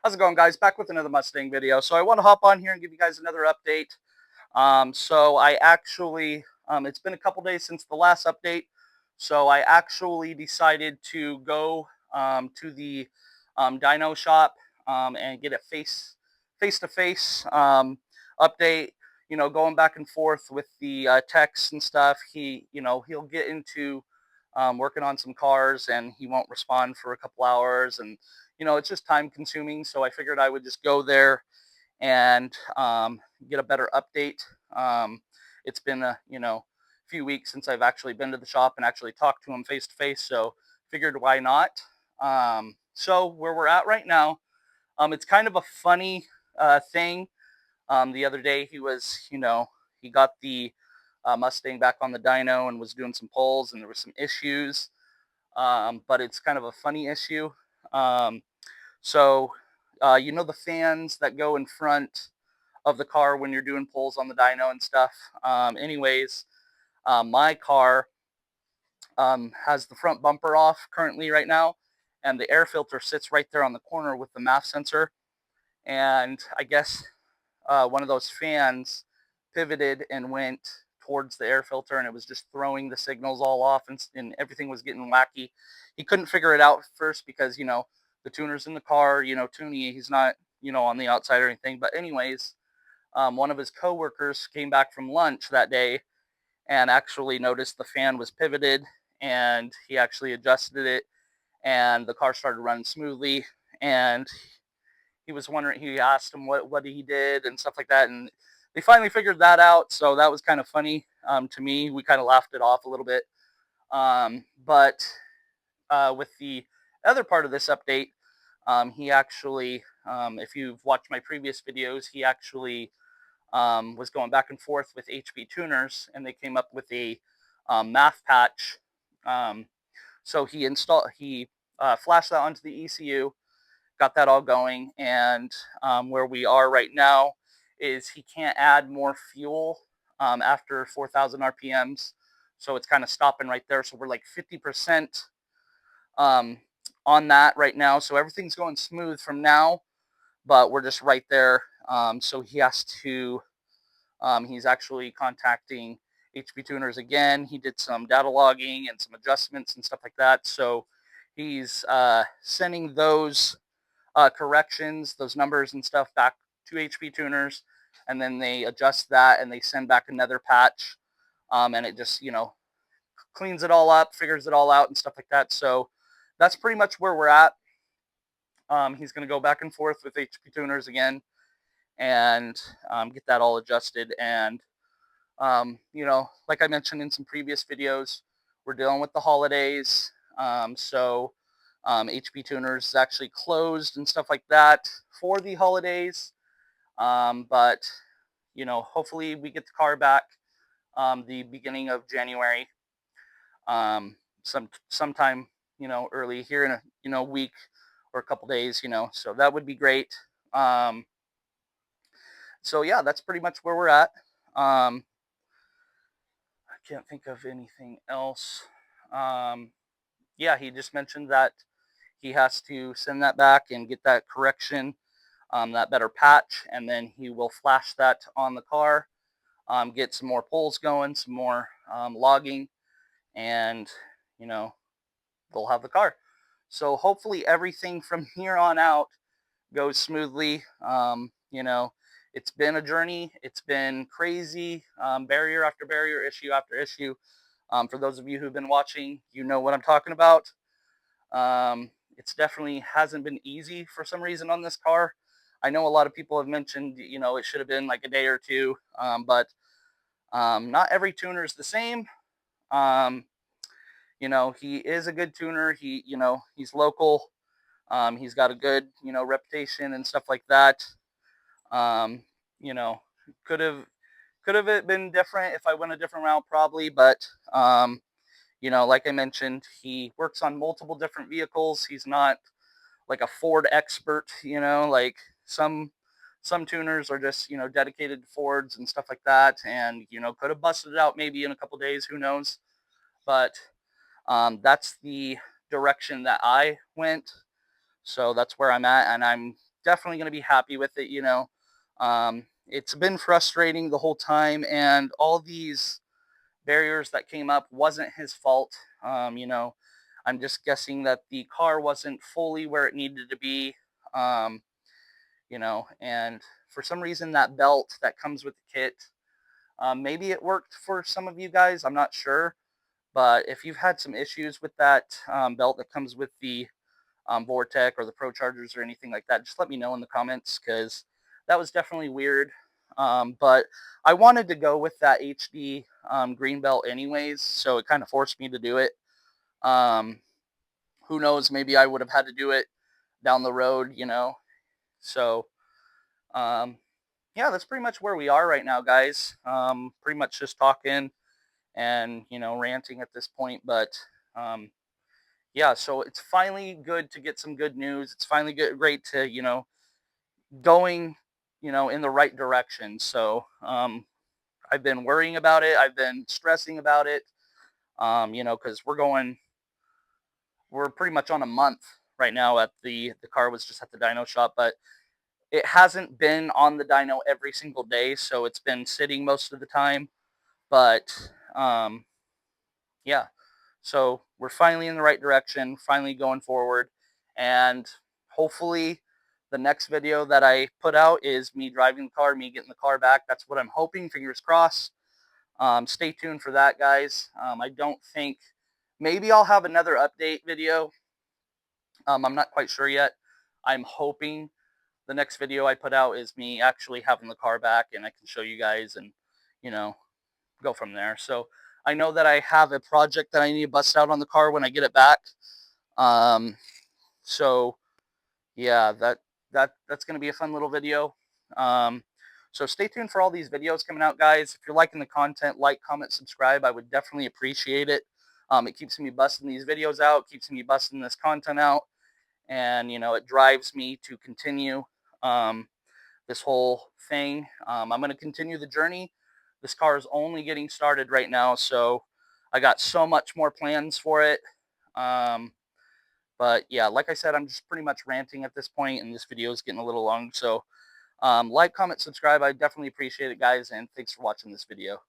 How's it going, guys? Back with another Mustang video. So I want to hop on here and give you guys another update. So I actually, it's been a couple days since the last update. So I actually decided to go to the dyno shop and get a face-to-face update. Going back and forth with the texts and stuff. He'll get into working on some cars and he won't respond for a couple hours, and it's just time consuming. So I figured I would just go there and get a better update. It's been a few weeks since I've actually been to the shop and actually talked to him face to face. So figured why not. So where we're at right now, it's kind of a funny thing. The other day he got the Mustang back on the dyno and was doing some pulls, and there was some issues. But it's kind of a funny issue. Um, so the fans that go in front of the car when you're doing pulls on the dyno and stuff. My car has the front bumper off currently right now, and the air filter sits right there on the corner with the MAF sensor. And I guess one of those fans pivoted and went towards the air filter, and it was just throwing the signals all off, and everything was getting wacky. He couldn't figure it out first because the tuner's in the car, Toonie, he's not on the outside or anything. But anyways, one of his coworkers came back from lunch that day and actually noticed the fan was pivoted, and he actually adjusted it, and the car started running smoothly. And he asked him what he did and stuff like that, and they finally figured that out. So that was kind of funny to me. We kind of laughed it off a little bit. But with the other part of this update, he actually, if you've watched my previous videos, he actually was going back and forth with HP tuners, and they came up with a math patch. Um, so he flashed that onto the ECU, got that all going, and where we are right now is he can't add more fuel after 4,000 RPMs. So it's kind of stopping right there. So we're like 50% um, on that right now. So everything's going smooth from now, but we're just right there. So he has to, he's actually contacting HP tuners again. He did some data logging and some adjustments and stuff like that. So he's sending those corrections, those numbers and stuff back to HP tuners, and then they adjust that and they send back another patch, and it just cleans it all up, figures it all out, and stuff like that. So that's pretty much where we're at. He's going to go back and forth with HP tuners again and get that all adjusted. And like I mentioned in some previous videos, we're dealing with the holidays. HP Tuners is actually closed and stuff like that for the holidays. But hopefully we get the car back the beginning of January, sometime early here in a week or a couple days. So that would be great. So yeah, that's pretty much where we're at. I can't think of anything else. Yeah, he just mentioned that he has to send that back and get that correction, that better patch, and then he will flash that on the car, get some more pulls going, some more logging, and they'll have the car. So hopefully everything from here on out goes smoothly. It's been a journey. It's been crazy, barrier after barrier, issue after issue. For those of you who've been watching, you know what I'm talking about. It's definitely hasn't been easy for some reason on this car. I know a lot of people have mentioned, it should have been like a day or two, but not every tuner is the same. Um, he is a good tuner. He's local. He's got a good, reputation and stuff like that. Um, you know, could have it been different if I went a different route, probably, but like I mentioned, he works on multiple different vehicles. He's not like a Ford expert, like some tuners are just, dedicated to Fords and stuff like that, and could have busted it out maybe in a couple days, who knows. But that's the direction that I went. So that's where I'm at, and I'm definitely going to be happy with it. It's been frustrating the whole time, and all these barriers that came up wasn't his fault. I'm just guessing that the car wasn't fully where it needed to be. Um, and for some reason that belt that comes with the kit, maybe it worked for some of you guys. I'm not sure, but if you've had some issues with that belt that comes with the Vortec or the Pro Chargers or anything like that, just let me know in the comments, because that was definitely weird. But I wanted to go with that HD green belt anyways, so it kind of forced me to do it. Um, who knows? Maybe I would have had to do it down the road. So um, yeah, that's pretty much where we are right now, guys. Pretty much just talking and ranting at this point, but yeah, so it's finally good to get some good news. It's finally great to going in the right direction. So I've been worrying about it. I've been stressing about it. Because we're pretty much on a month right now. At the car was just at the dyno shop, but it hasn't been on the dyno every single day, so it's been sitting most of the time. But yeah, so we're finally in the right direction, finally going forward, and hopefully the next video that I put out is me driving the car, me getting the car back. That's what I'm hoping. Fingers crossed. Stay tuned for that, guys. I don't think, maybe I'll have another update video. I'm not quite sure yet. I'm hoping the next video I put out is me actually having the car back, and I can show you guys and you know go from there. So I know that I have a project that I need to bust out on the car when I get it back. Um, so yeah, that's going to be a fun little video. Um, so stay tuned for all these videos coming out, guys. If you're liking the content, like, comment, subscribe. I would definitely appreciate it. It keeps me busting these videos out, keeps me busting this content out, and it drives me to continue this whole thing. I'm going to continue the journey. This car is only getting started right now, so I got so much more plans for it. But yeah, like I said, I'm just pretty much ranting at this point, and this video is getting a little long. So like, comment, subscribe. I definitely appreciate it, guys, and thanks for watching this video.